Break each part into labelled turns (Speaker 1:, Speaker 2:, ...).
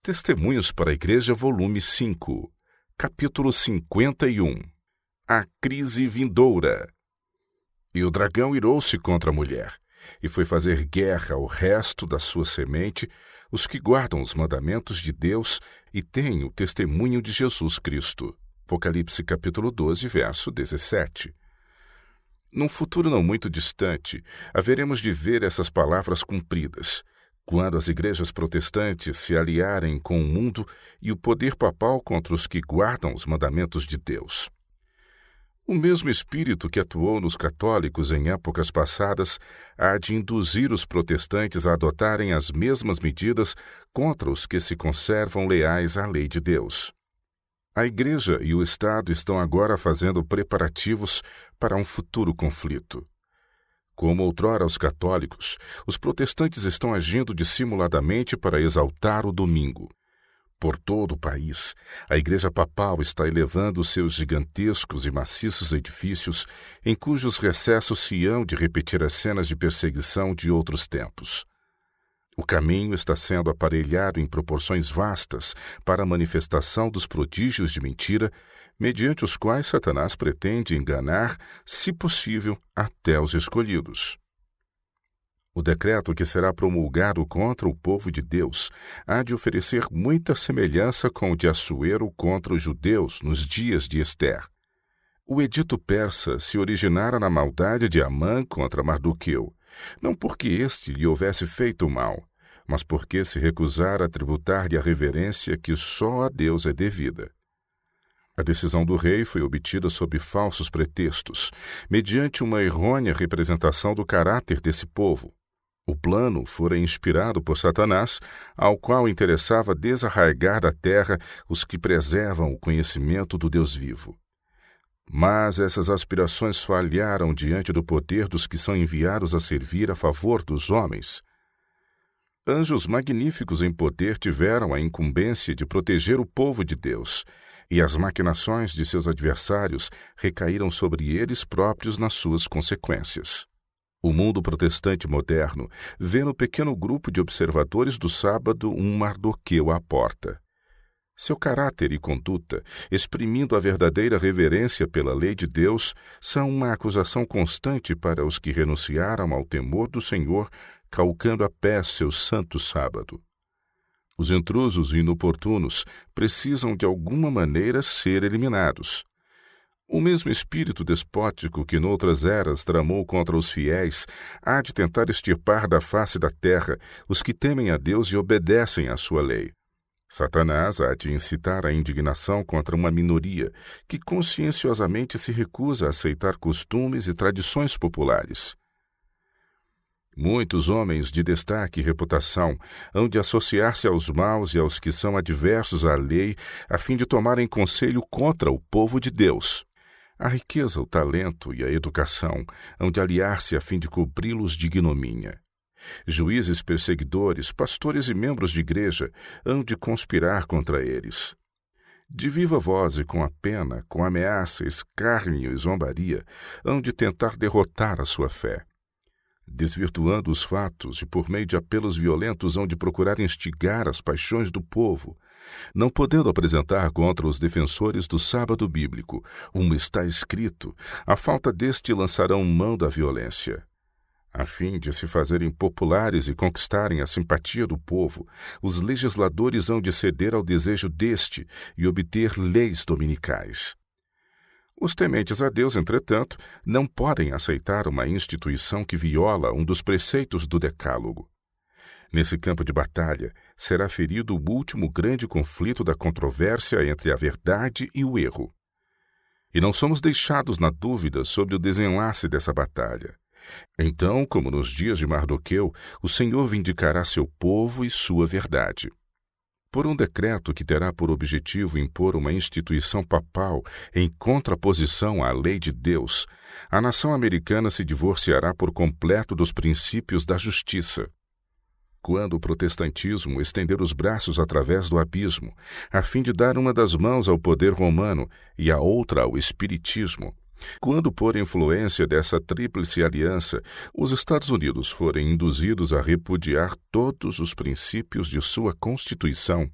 Speaker 1: Testemunhos para a Igreja, volume 5, capítulo 51. A crise vindoura. E o dragão irou-se contra a mulher, e foi fazer guerra ao resto da sua semente, os que guardam os mandamentos de Deus e têm o testemunho de Jesus Cristo. Apocalipse capítulo 12, verso 17. Num futuro não muito distante, haveremos de ver essas palavras cumpridas, quando as igrejas protestantes se aliarem com o mundo e o poder papal contra os que guardam os mandamentos de Deus. O mesmo espírito que atuou nos católicos em épocas passadas há de induzir os protestantes a adotarem as mesmas medidas contra os que se conservam leais à lei de Deus. A Igreja e o Estado estão agora fazendo preparativos para um futuro conflito. Como outrora os católicos, os protestantes estão agindo dissimuladamente para exaltar o domingo. Por todo o país, a Igreja Papal está elevando seus gigantescos e maciços edifícios, em cujos recessos se hão de repetir as cenas de perseguição de outros tempos. O caminho está sendo aparelhado em proporções vastas para a manifestação dos prodígios de mentira, mediante os quais Satanás pretende enganar, se possível, até os escolhidos. O decreto que será promulgado contra o povo de Deus há de oferecer muita semelhança com o de Assuero contra os judeus nos dias de Ester. O edito persa se originara na maldade de Amã contra Mardoqueu, não porque este lhe houvesse feito mal, mas porque se recusara a tributar-lhe a reverência que só a Deus é devida. A decisão do rei foi obtida sob falsos pretextos, mediante uma errônea representação do caráter desse povo. O plano fora inspirado por Satanás, ao qual interessava desarraigar da terra os que preservam o conhecimento do Deus vivo. Mas essas aspirações falharam diante do poder dos que são enviados a servir a favor dos homens. Anjos magníficos em poder tiveram a incumbência de proteger o povo de Deus, e as maquinações de seus adversários recaíram sobre eles próprios nas suas consequências. O mundo protestante moderno vê no pequeno grupo de observadores do sábado um Mardoqueu à porta. Seu caráter e conduta, exprimindo a verdadeira reverência pela lei de Deus, são uma acusação constante para os que renunciaram ao temor do Senhor, calcando a pé seu santo sábado. Os intrusos e inoportunos precisam de alguma maneira ser eliminados. O mesmo espírito despótico que noutras eras tramou contra os fiéis há de tentar extirpar da face da terra os que temem a Deus e obedecem à sua lei. Satanás há de incitar a indignação contra uma minoria que conscienciosamente se recusa a aceitar costumes e tradições populares. Muitos homens de destaque e reputação hão de associar-se aos maus e aos que são adversos à lei, a fim de tomarem conselho contra o povo de Deus. A riqueza, o talento e a educação hão de aliar-se a fim de cobri-los de ignomínia. Juízes perseguidores, pastores e membros de igreja hão de conspirar contra eles. De viva voz e com a pena, com ameaça, escárnio e zombaria, hão de tentar derrotar a sua fé. Desvirtuando os fatos e por meio de apelos violentos hão de procurar instigar as paixões do povo, não podendo apresentar contra os defensores do sábado bíblico está escrito, à falta deste lançarão mão da violência. A fim de se fazerem populares e conquistarem a simpatia do povo, os legisladores hão de ceder ao desejo deste e obter leis dominicais. Os tementes a Deus, entretanto, não podem aceitar uma instituição que viola um dos preceitos do Decálogo. Nesse campo de batalha, será ferido o último grande conflito da controvérsia entre a verdade e o erro. E não somos deixados na dúvida sobre o desenlace dessa batalha. Então, como nos dias de Mardoqueu, o Senhor vindicará seu povo e sua verdade. Por um decreto que terá por objetivo impor uma instituição papal em contraposição à lei de Deus, a nação americana se divorciará por completo dos princípios da justiça. Quando o protestantismo estender os braços através do abismo, a fim de dar uma das mãos ao poder romano e a outra ao espiritismo, quando por influência dessa tríplice aliança, os Estados Unidos forem induzidos a repudiar todos os princípios de sua Constituição,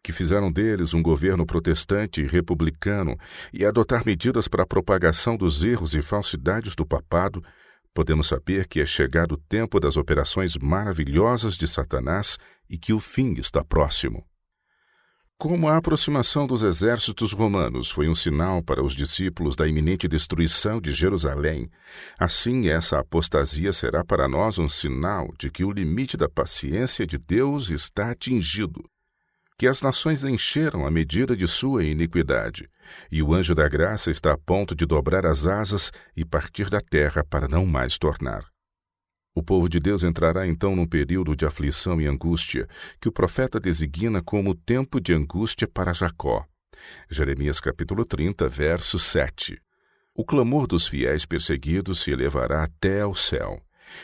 Speaker 1: que fizeram deles um governo protestante e republicano e adotar medidas para a propagação dos erros e falsidades do papado, podemos saber que é chegado o tempo das operações maravilhosas de Satanás e que o fim está próximo. Como a aproximação dos exércitos romanos foi um sinal para os discípulos da iminente destruição de Jerusalém, assim essa apostasia será para nós um sinal de que o limite da paciência de Deus está atingido, que as nações encheram a medida de sua iniquidade, e o anjo da graça está a ponto de dobrar as asas e partir da terra para não mais tornar. O povo de Deus entrará então num período de aflição e angústia, que o profeta designa como tempo de angústia para Jacó. Jeremias capítulo 30, verso 7. O clamor dos fiéis perseguidos se elevará até ao céu.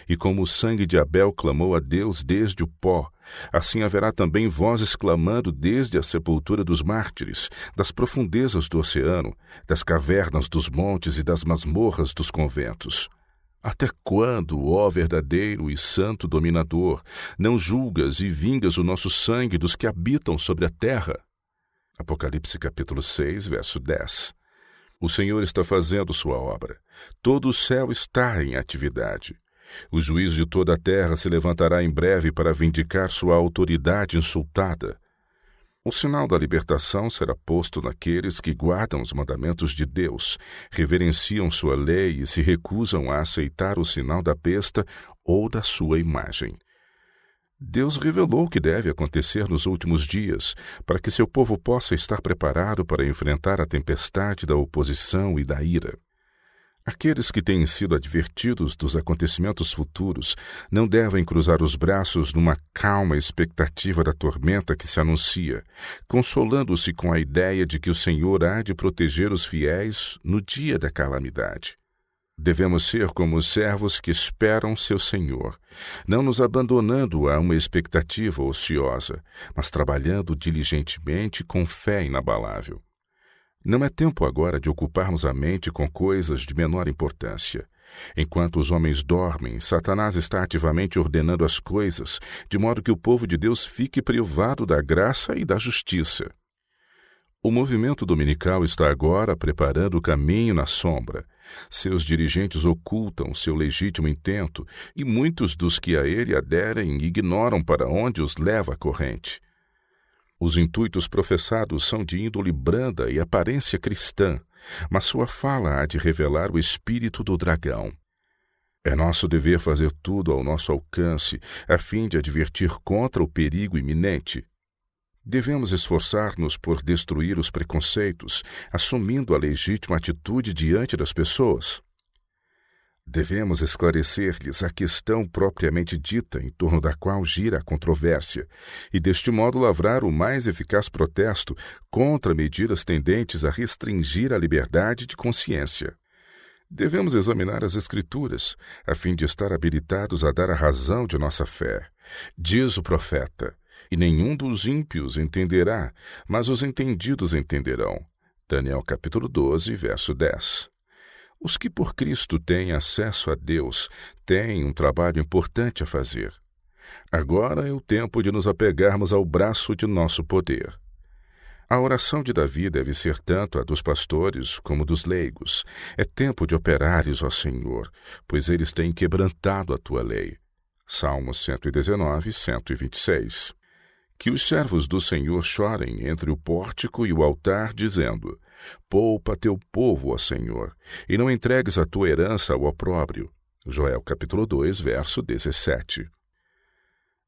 Speaker 1: E como o sangue de Abel clamou a Deus desde o pó, assim haverá também vozes clamando desde a sepultura dos mártires, das profundezas do oceano, das cavernas dos montes e das masmorras dos conventos. Até quando, ó verdadeiro e santo dominador, não julgas e vingas o nosso sangue dos que habitam sobre a terra? Apocalipse capítulo 6, verso 10. O Senhor está fazendo sua obra. Todo o céu está em atividade. O juiz de toda a terra se levantará em breve para vindicar sua autoridade insultada. O sinal da libertação será posto naqueles que guardam os mandamentos de Deus, reverenciam sua lei e se recusam a aceitar o sinal da besta ou da sua imagem. Deus revelou o que deve acontecer nos últimos dias, para que seu povo possa estar preparado para enfrentar a tempestade da oposição e da ira. Aqueles que têm sido advertidos dos acontecimentos futuros não devem cruzar os braços numa calma expectativa da tormenta que se anuncia, consolando-se com a ideia de que o Senhor há de proteger os fiéis no dia da calamidade. Devemos ser como os servos que esperam seu Senhor, não nos abandonando a uma expectativa ociosa, mas trabalhando diligentemente com fé inabalável. Não é tempo agora de ocuparmos a mente com coisas de menor importância. Enquanto os homens dormem, Satanás está ativamente ordenando as coisas, de modo que o povo de Deus fique privado da graça e da justiça. O movimento dominical está agora preparando o caminho na sombra. Seus dirigentes ocultam seu legítimo intento e muitos dos que a ele aderem ignoram para onde os leva a corrente. Os intuitos professados são de índole branda e aparência cristã, mas sua fala há de revelar o espírito do dragão. É nosso dever fazer tudo ao nosso alcance, a fim de advertir contra o perigo iminente. Devemos esforçar-nos por destruir os preconceitos, assumindo a legítima atitude diante das pessoas. Devemos esclarecer-lhes a questão propriamente dita em torno da qual gira a controvérsia, e deste modo lavrar o mais eficaz protesto contra medidas tendentes a restringir a liberdade de consciência. Devemos examinar as Escrituras, a fim de estar habilitados a dar a razão de nossa fé. Diz o profeta: e nenhum dos ímpios entenderá, mas os entendidos entenderão. Daniel capítulo 12, verso 10. Os que por Cristo têm acesso a Deus têm um trabalho importante a fazer. Agora é o tempo de nos apegarmos ao braço de nosso poder. A oração de Davi deve ser tanto a dos pastores como dos leigos. É tempo de operares, ó Senhor, pois eles têm quebrantado a tua lei. Salmos 119, 126. Que os servos do Senhor chorem entre o pórtico e o altar, dizendo: poupa teu povo, ó Senhor, e não entregues a tua herança ao opróbrio. Joel capítulo 2, verso 17.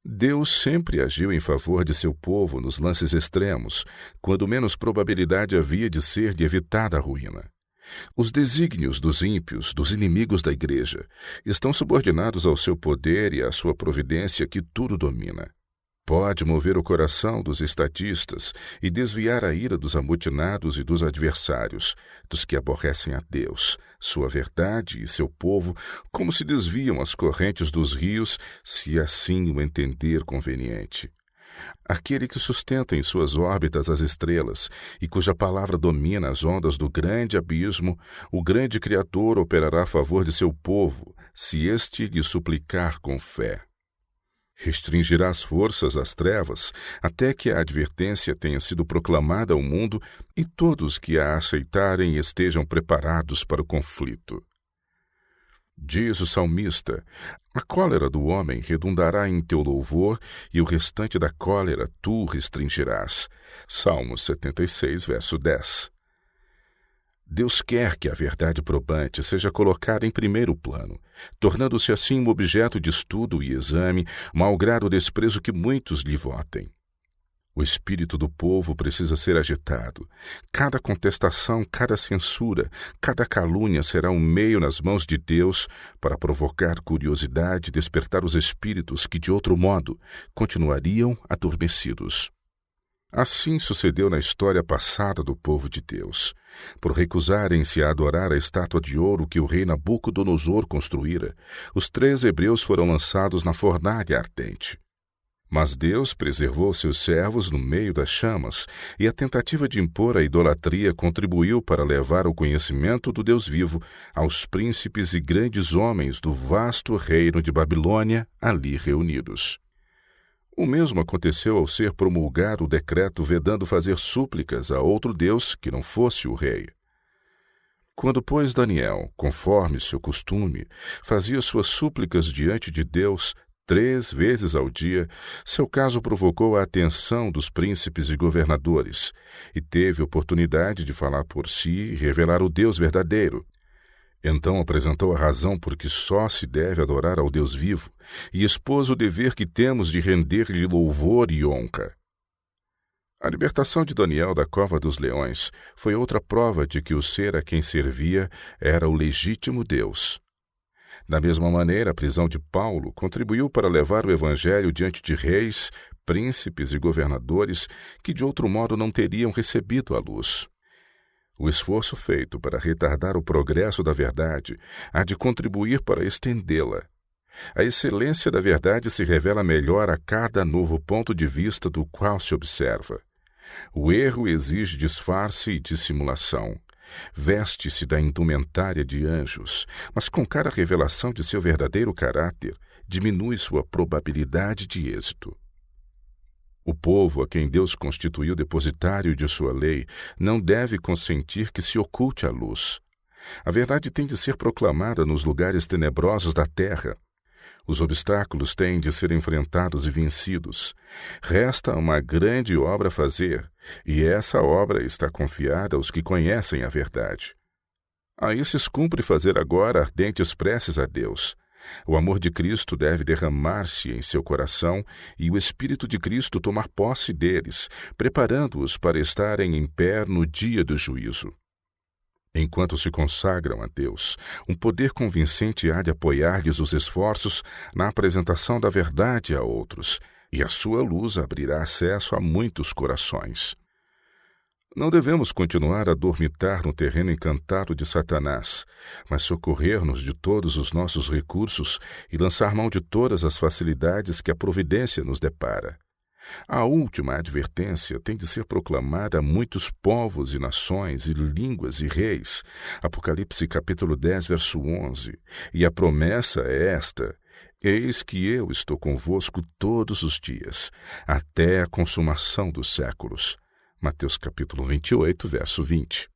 Speaker 1: Deus sempre agiu em favor de seu povo nos lances extremos, quando menos probabilidade havia de ser-lhe evitada a ruína. Os desígnios dos ímpios, dos inimigos da Igreja, estão subordinados ao seu poder e à sua providência que tudo domina. Pode mover o coração dos estatistas e desviar a ira dos amotinados e dos adversários, dos que aborrecem a Deus, sua verdade e seu povo, como se desviam as correntes dos rios, se assim o entender conveniente. Aquele que sustenta em suas órbitas as estrelas e cuja palavra domina as ondas do grande abismo, o grande Criador operará a favor de seu povo, se este lhe suplicar com fé. Restringirá as forças às trevas, até que a advertência tenha sido proclamada ao mundo e todos que a aceitarem estejam preparados para o conflito. Diz o salmista: a cólera do homem redundará em teu louvor, e o restante da cólera tu restringirás. Salmos 76, verso 10. Deus quer que a verdade probante seja colocada em primeiro plano, tornando-se assim um objeto de estudo e exame, malgrado o desprezo que muitos lhe votem. O espírito do povo precisa ser agitado. Cada contestação, cada censura, cada calúnia será um meio nas mãos de Deus para provocar curiosidade e despertar os espíritos que, de outro modo, continuariam adormecidos. Assim sucedeu na história passada do povo de Deus. Por recusarem-se a adorar a estátua de ouro que o rei Nabucodonosor construíra, os 3 hebreus foram lançados na fornalha ardente. Mas Deus preservou seus servos no meio das chamas, e a tentativa de impor a idolatria contribuiu para levar o conhecimento do Deus vivo aos príncipes e grandes homens do vasto reino de Babilônia ali reunidos. O mesmo aconteceu ao ser promulgado o decreto vedando fazer súplicas a outro Deus que não fosse o rei. Quando, pois, Daniel, conforme seu costume, fazia suas súplicas diante de Deus 3 vezes ao dia, seu caso provocou a atenção dos príncipes e governadores, e teve oportunidade de falar por si e revelar o Deus verdadeiro. Então apresentou a razão por que só se deve adorar ao Deus vivo, e expôs o dever que temos de render-lhe louvor e honra. A libertação de Daniel da cova dos leões foi outra prova de que o ser a quem servia era o legítimo Deus. Da mesma maneira, a prisão de Paulo contribuiu para levar o evangelho diante de reis, príncipes e governadores que de outro modo não teriam recebido a luz. O esforço feito para retardar o progresso da verdade há de contribuir para estendê-la. A excelência da verdade se revela melhor a cada novo ponto de vista do qual se observa. O erro exige disfarce e dissimulação. Veste-se da indumentária de anjos, mas com cada revelação de seu verdadeiro caráter, diminui sua probabilidade de êxito. O povo a quem Deus constituiu depositário de sua lei não deve consentir que se oculte a luz. A verdade tem de ser proclamada nos lugares tenebrosos da terra. Os obstáculos têm de ser enfrentados e vencidos. Resta uma grande obra a fazer, e essa obra está confiada aos que conhecem a verdade. A esses cumpre fazer agora ardentes preces a Deus. O amor de Cristo deve derramar-se em seu coração e o Espírito de Cristo tomar posse deles, preparando-os para estarem em pé no dia do juízo. Enquanto se consagram a Deus, um poder convincente há de apoiar-lhes os esforços na apresentação da verdade a outros, e a sua luz abrirá acesso a muitos corações. Não devemos continuar a dormitar no terreno encantado de Satanás, mas socorrer-nos de todos os nossos recursos e lançar mão de todas as facilidades que a providência nos depara. A última advertência tem de ser proclamada a muitos povos e nações e línguas e reis. Apocalipse capítulo 10, verso 11. E a promessa é esta: eis que eu estou convosco todos os dias, até a consumação dos séculos. Mateus capítulo 28, verso 20.